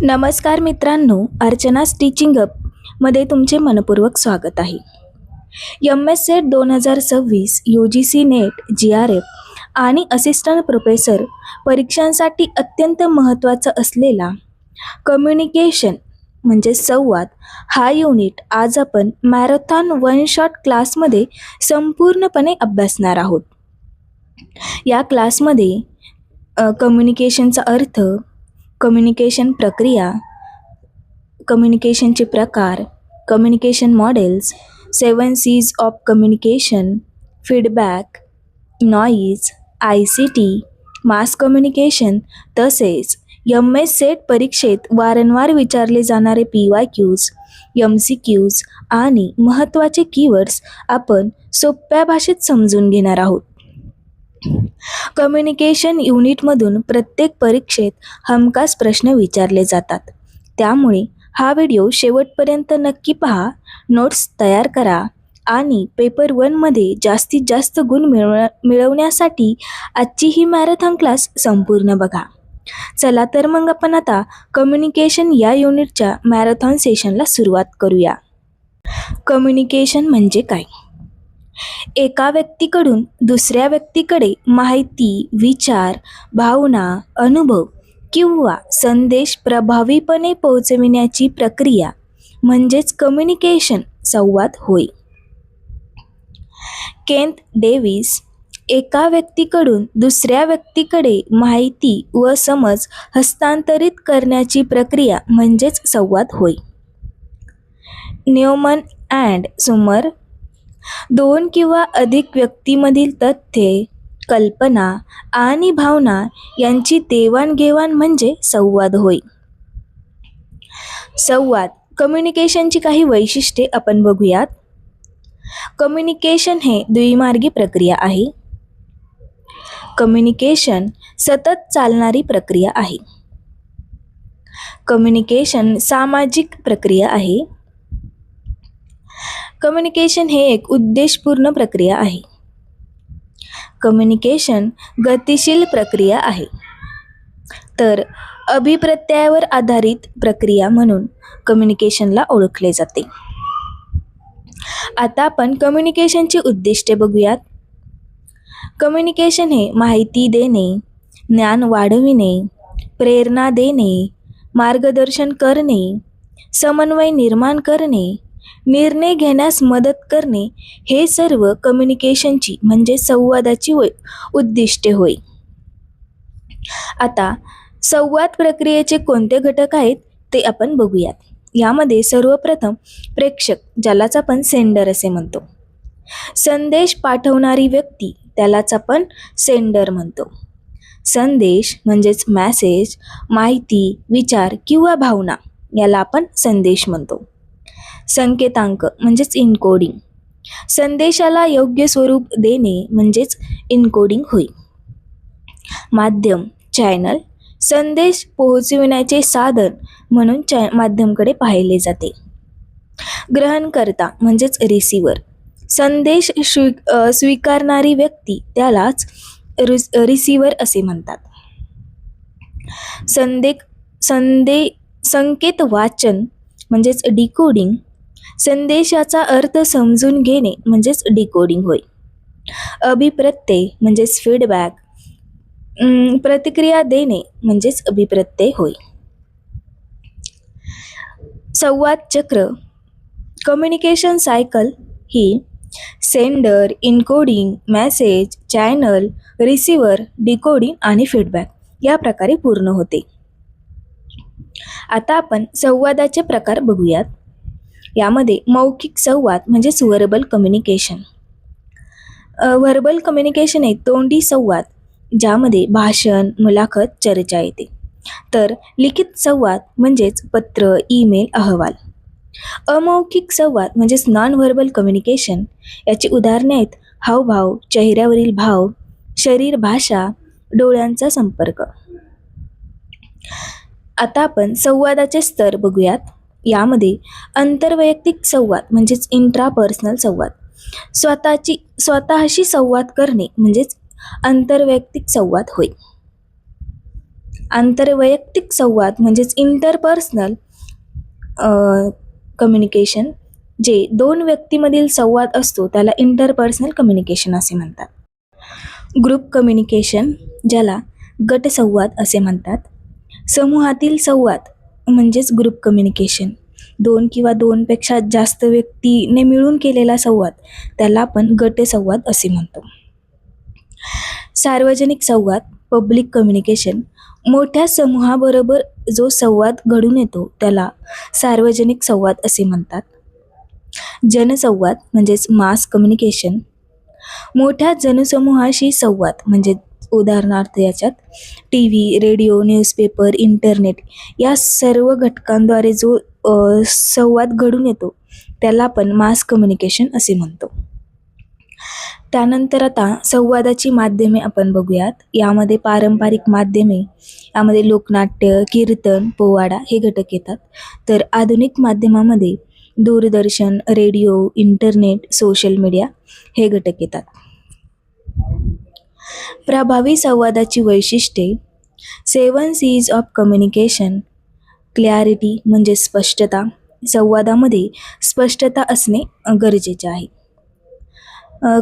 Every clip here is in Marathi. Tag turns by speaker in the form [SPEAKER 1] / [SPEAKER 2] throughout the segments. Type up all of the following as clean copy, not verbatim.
[SPEAKER 1] नमस्कार मित्रांनो, अर्चना's टीचिंग मध्ये तुमचे मनपूर्वक स्वागत आहे. MS-SET 2026 UGC नेट GRF आणि असिस्टंट प्रोफेसर परीक्षांसाठी अत्यंत महत्त्वाचा असलेला कम्युनिकेशन म्हणजे संवाद हा युनिट आज आपण मॅरेथॉन वन शॉट क्लासमध्ये संपूर्णपणे अभ्यासणार आहोत. या क्लासमध्ये कम्युनिकेशनचा अर्थ, कम्युनिकेशन प्रक्रिया, कम्युनिकेशनचे प्रकार, communication models, 7 C's of communication, feedback, noise, ICT, mass communication तसेच MS-SET परीक्षेत वारंवार विचारले जाणारे PYQs, MCQs आणि महत्त्वाचे कीवर्ड्स आपण सोप्या भाषेत समजून घेणार आहोत. कम्युनिकेशन युनिटमधून प्रत्येक परीक्षेत हमखास प्रश्न विचारले जातात. त्यामुळे हा व्हिडिओ शेवटपर्यंत नक्की पहा, नोट्स तयार करा आणि पेपर 1 मध्ये जास्तीत जास्त गुण मिळवण्यासाठी आजची ही मॅरेथॉन क्लास संपूर्ण बघा. चला तर मग आपण आता कम्युनिकेशन या युनिटच्या मॅरेथॉन सेशनला सुरुवात करूया. कम्युनिकेशन म्हणजे काय? एका व्यक्तीकडून दुसऱ्या व्यक्तीकडे माहिती, विचार, भावना, अनुभव किंवा संदेश प्रभावीपणे पोहोचविण्याची प्रक्रिया म्हणजेच कम्युनिकेशन, संवाद होय. केंट डेव्हिस एका व्यक्तीकडून दुसऱ्या व्यक्तीकडे माहिती व समज हस्तांतरित करण्याची प्रक्रिया म्हणजेच संवाद होय. न्यूमन अँड सुमर 2 किंवा अधिक व्यक्तीमधील तथ्ये, कल्पना आणि भावना यांची देवाणघेवाण म्हणजे संवाद होय. संवाद कम्युनिकेशनची काही वैशिष्ट्ये आपण बघूयात. कम्युनिकेशन हे द्विमार्गी प्रक्रिया आहे. कम्युनिकेशन सतत चालणारी प्रक्रिया आहे. कम्युनिकेशन सामाजिक प्रक्रिया आहे. कम्युनिकेशन हे एक उद्देशपूर्ण प्रक्रिया आहे. कम्युनिकेशन गतिशील प्रक्रिया आहे. तर अभिप्रत्ययावर आधारित प्रक्रिया म्हणून कम्युनिकेशनला ओळखले जाते. आता आपण कम्युनिकेशनची उद्दिष्टे बघूयात. कम्युनिकेशन हे माहिती देणे, ज्ञान वाढविणे, प्रेरणा देणे, मार्गदर्शन करणे, समन्वय निर्माण करणे, निर्णय घेण्यास मदत करणे हे सर्व कम्युनिकेशनची म्हणजे संवादाची उद्दिष्टे होय. आता संवाद प्रक्रियेचे कोणते घटक आहेत ते आपण बघूयात. यामध्ये सर्वप्रथम प्रेषक, ज्यालाच आपण सेंडर असे म्हणतो. संदेश पाठवणारी व्यक्ती, त्यालाच आपण सेंडर म्हणतो. संदेश म्हणजेच मॅसेज, माहिती, विचार किंवा भावना याला आपण संदेश म्हणतो. संकेतांक म्हणजेच इनकोडिंग, संदेशाला योग्य स्वरूप देणे म्हणजेच इनकोडिंग होय. माध्यम, चॅनल, संदेश पोहोचविण्याचे साधन म्हणून माध्यमकडे पाहिले जाते. ग्रहणकर्ता म्हणजेच रिसिव्हर, संदेश स्वीकारणारी व्यक्ती त्यालाच रिसिव्हर असे म्हणतात. संकेत वाचन म्हणजेच डिकोडिंग, संदेशाचा अर्थ समजून घेणे म्हणजेच डिकोडिंग होय. अभिप्रत्यय म्हणजेच फीडबॅक, प्रतिक्रिया देणे म्हणजेच अभिप्रत्यय होय. संवाद चक्र, कम्युनिकेशन सायकल ही sender, encoding, message, channel, receiver, decoding आणि फीडबॅक या प्रकारे पूर्ण होते. आता आपण संवादाचे प्रकार बघूयात. यामध्ये मौखिक संवाद म्हणजेच व्हर्बल कम्युनिकेशन. व्हर्बल कम्युनिकेशन हे तोंडी संवाद ज्यामध्ये भाषण, मुलाखत, चर्चा येते. तर लिखित संवाद म्हणजेच पत्र, ईमेल, अहवाल. अमौखिक संवाद म्हणजेच नॉन व्हर्बल कम्युनिकेशन. याची उदाहरणे आहेत हावभाव, चेहऱ्यावरील भाव, शरीर भाषा, डोळ्यांचा संपर्क. आता आपण संवादाचे स्तर बघूयात. यामध्ये आंतरवैयक्तिक संवाद म्हणजेच इंट्रापर्सनल संवाद, स्वतःशी संवाद करणे म्हणजेच आंतरवैयक्तिक संवाद होय. आंतरवैयक्तिक संवाद म्हणजेच इंटरपर्सनल कम्युनिकेशन, जे दोन व्यक्तीमधील संवाद असतो त्याला इंटरपर्सनल कम्युनिकेशन असे म्हणतात. ग्रुप कम्युनिकेशन, ज्याला गटसंवाद असे म्हणतात. समूहातील संवाद म्हणजेच ग्रुप कम्युनिकेशन. दोन किंवा दोनपेक्षा जास्त व्यक्तीने मिळून केलेला संवाद त्याला आपण गटसंवाद असे म्हणतो. सार्वजनिक संवाद, पब्लिक कम्युनिकेशन, मोठ्या समूहाबरोबर जो संवाद घडून येतो त्याला सार्वजनिक संवाद असे म्हणतात. जनसंवाद म्हणजेच मास कम्युनिकेशन, मोठ्या जनसमूहाशी संवाद म्हणजे उदाहरणार्थ याच्यात T V, radio, newspaper, internet या सर्व घटकांद्वारे जो संवाद घडून येतो त्याला आपण मास कम्युनिकेशन असे म्हणतो. त्यानंतर आता संवादाची माध्यमे आपण बघूयात. यामध्ये पारंपरिक माध्यमे, यामध्ये लोकनाट्य, कीर्तन, पोवाडा हे घटक येतात. तर आधुनिक माध्यमामध्ये दूरदर्शन, रेडिओ, इंटरनेट, सोशल मीडिया हे घटक येतात. प्रभावी संवादाची वैशिष्ट्ये: 7 C's ऑफ कम्युनिकेशन. क्लॅरिटी म्हणजे स्पष्टता, संवादामध्ये स्पष्टता असणे गरजेचे आहे.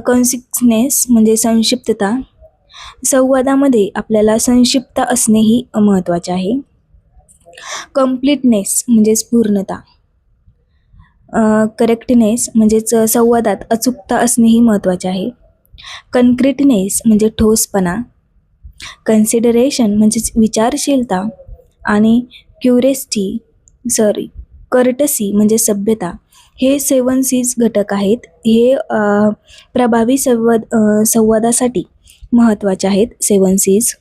[SPEAKER 1] कॉन्सिसनेस म्हणजे संक्षिप्तता, संवादामध्ये आपल्याला संक्षिप्तता असणेही महत्त्वाचे आहे. कम्प्लीटनेस म्हणजेच पूर्णता. करेक्टनेस म्हणजेच संवादात अचूकता असणेही महत्त्वाचे आहे. कन्क्रीटनेस म्हणजे ठोसपणा. कन्सिडरेशन म्हणजेच विचारशीलता. आणि कर्टसी म्हणजे सभ्यता. हे 7 C's घटक आहेत. हे प्रभावी संवादासाठी महत्त्वाचे आहेत 7 C's.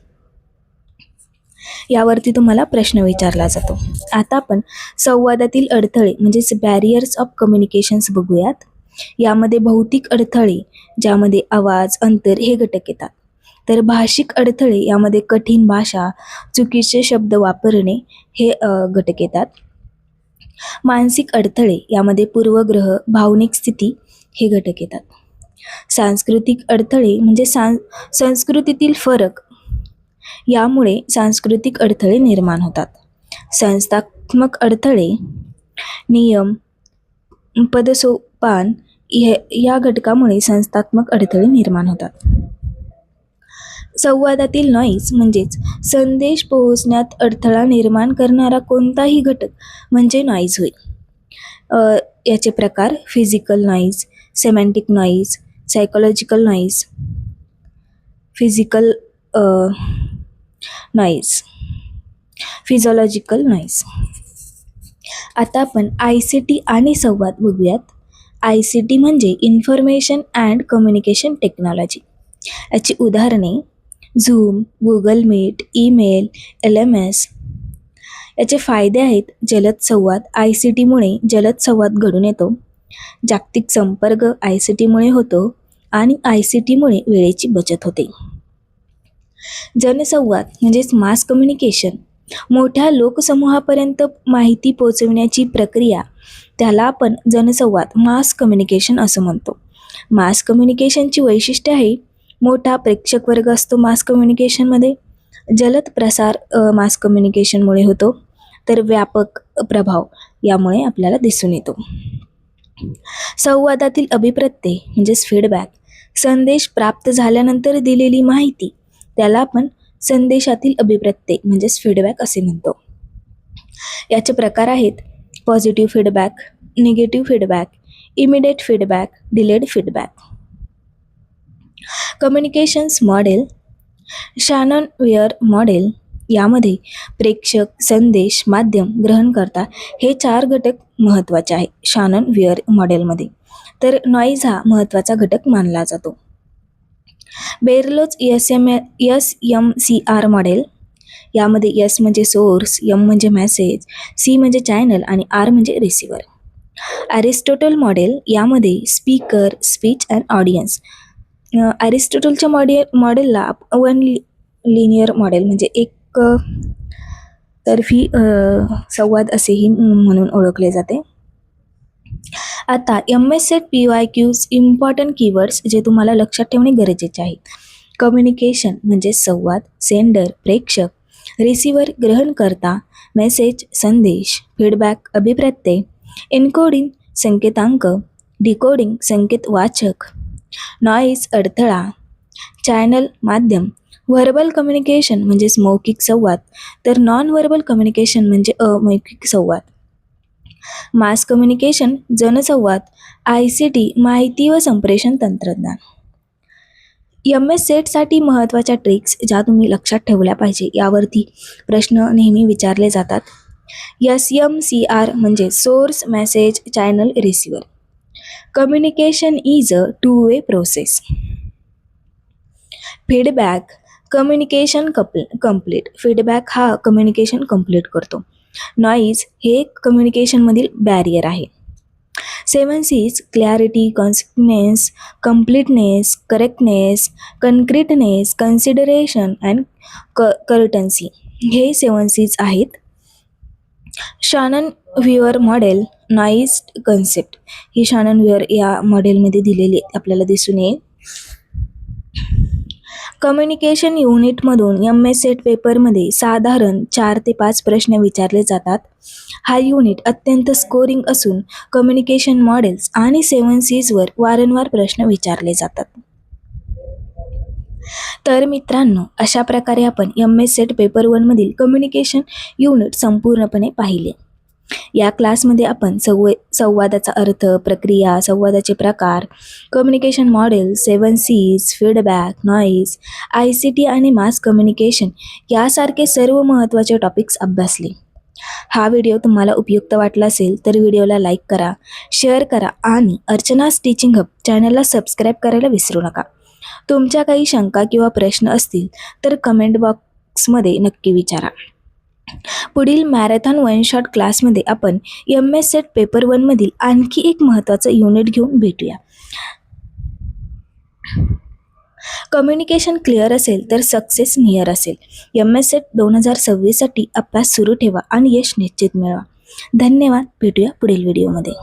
[SPEAKER 1] यावरती तुम्हाला प्रश्न विचारला जातो. आता आपण संवादातील अडथळे म्हणजेच बॅरियर्स ऑफ कम्युनिकेशन्स बघूयात. यामध्ये भौतिक अडथळे, ज्यामध्ये आवाज, अंतर हे घटक येतात. तर भाषिक अडथळे, यामध्ये कठीण भाषा, चुकीचे शब्द वापरणे हे घटक येतात. मानसिक अडथळे, यामध्ये पूर्वग्रह, भावनिक स्थिती हे घटक येतात. सांस्कृतिक अडथळे म्हणजे संस्कृतीतील फरक, यामुळे सांस्कृतिक अडथळे निर्माण होतात. संस्थात्मक अडथळे, नियम, पदसोपान या घटकामुळे संस्थात्मक अडथळे निर्माण होतात. संवादातील नॉईज म्हणजेच संदेश पोहोचण्यात अडथळा निर्माण करणारा कोणताही घटक म्हणजे नॉईज होय. याचे प्रकार: physical noise, semantic noise, psychological noise, physiological noise. आता आपण ICT आणि संवाद बघूयात. ICT म्हणजे इन्फॉर्मेशन अँड कम्युनिकेशन टेक्नॉलॉजी. याची उदाहरणे: Zoom, Google Meet, email, LMS. याचे फायदे आहेत: जलद संवाद, ICTमुळे जलद संवाद घडून येतो. जागतिक संपर्क ICTमुळे होतो आणि ICTमुळे वेळेची बचत होते. जनसंवाद म्हणजेच मास कम्युनिकेशन, मोठ्या लोकसमूहापर्यंत माहिती पोहोचविण्याची प्रक्रिया, त्याला आपण जनसंवाद, मास कम्युनिकेशन असं म्हणतो. मास कम्युनिकेशनची वैशिष्ट्ये आहे: मोठा प्रेक्षक वर्ग असतो मास कम्युनिकेशनमध्ये, जलद प्रसार मास कम्युनिकेशनमुळे होतो, तर व्यापक प्रभाव यामुळे आपल्याला दिसून येतो. संवादातील अभिप्रत्यय म्हणजेच फीडबॅक, संदेश प्राप्त झाल्यानंतर दिलेली माहिती, त्याला आपण संदेशातील अभिप्रत्यय म्हणजेच फीडबॅक असे म्हणतो. याचे प्रकार आहेत: positive feedback, negative feedback, immediate feedback, delayed feedback. Communications model, Shannon Weaver model. यामध्ये प्रेक्षक, संदेश, माध्यम, ग्रहणकर्ता हे 4 घटक महत्त्वाचे आहेत शॅनॉन-वेयर मॉडेलमध्ये. तर नॉईज हा महत्त्वाचा घटक मानला जातो. बेरलोच SMCR मॉडेल. यामध्ये S म्हणजे सोर्स, M म्हणजे मेसेज, C म्हणजे चॅनल आणि R म्हणजे रिसिव्हर. अरिस्टॉटल मॉडेल, यामध्ये स्पीकर, स्पीच अँड ऑडियन्स. अरिस्टॉटलच्या मॉडेलला 1 लिनियर मॉडेल म्हणजे एक तर्फी संवाद असेही म्हणून ओळखले जाते. आता MSET PYQs इम्पॉर्टंट कीवर्ड्स जे तुम्हाला लक्षात ठेवणे गरजेचे आहे. कम्युनिकेशन म्हणजे संवाद, सेंडर प्रेक्षक, रिसिव्हर ग्रहणकर्ता, मेसेज संदेश, फीडबॅक अभिप्राय, एन्कोडिंग संकेतांक, डिकोडिंग संकेत वाचक, नॉईज अडथळा, चॅनल माध्यम. व्हर्बल कम्युनिकेशन म्हणजेच मौखिक संवाद, तर नॉन व्हर्बल कम्युनिकेशन म्हणजे अमौखिक संवाद. मास कम्युनिकेशन जनसंवाद, ICT माहिती व संप्रेषण तंत्रज्ञान. MS सेटसाठी महत्त्वाच्या ट्रिक्स ज्या तुम्ही लक्षात ठेवल्या पाहिजे, यावरती प्रश्न नेहमी विचारले जातात. SMCR म्हणजे source message channel receiver. Communication is a two way process. Feedback communication complete. Feedback हा कम्युनिकेशन कंप्लीट करतो. नॉईज हे कम्युनिकेशनमधील बॅरियर आहे. 7 C's clarity, consequence, completeness, correctness, concreteness, consideration and courtesy हे 7 C's आहेत. Shannon Weaver model noise concept ही शॅनन व्हिअर या मॉडेलमध्ये दिलेली आपल्याला दिसून येईल. कम्युनिकेशन युनिटमधून MS सेट पेपरमध्ये साधारण 4 ते 5 प्रश्न विचारले जातात. हा युनिट अत्यंत स्कोरिंग असून कम्युनिकेशन मॉडेल्स आणि 7 C'वर वारंवार प्रश्न विचारले जातात. तर मित्रांनो, अशा प्रकारे आपण MS सेट पेपर 1 मधील कम्युनिकेशन युनिट संपूर्णपणे पाहिले. या क्लासमध्ये आपण संवादाचा अर्थ, प्रक्रिया, संवादाचे प्रकार, communication model, 7 C's, feedback, noise, ICT आणि मास कम्युनिकेशन यासारखे सर्व महत्त्वाचे टॉपिक्स अभ्यासले. हा व्हिडिओ तुम्हाला उपयुक्त वाटला असेल तर व्हिडिओला लाईक करा, शेअर करा आणि अर्चना's टीचिंग हब चॅनलला सबस्क्राईब करायला विसरू नका. तुमच्या काही शंका किंवा प्रश्न असतील तर कमेंट बॉक्समध्ये नक्की विचारा. पुढील मॅरेथॉन वन शॉट क्लासमध्ये आपण MS सेट पेपर 1 मधील आणखी एक महत्त्वाचं युनिट घेऊन भेटूया. कम्युनिकेशन क्लिअर असेल तर सक्सेस नियर असेल. MS सेट 2026 साठी अभ्यास सुरू ठेवा आणि यश निश्चित मिळवा. धन्यवाद. भेटूया पुढील व्हिडिओमध्ये.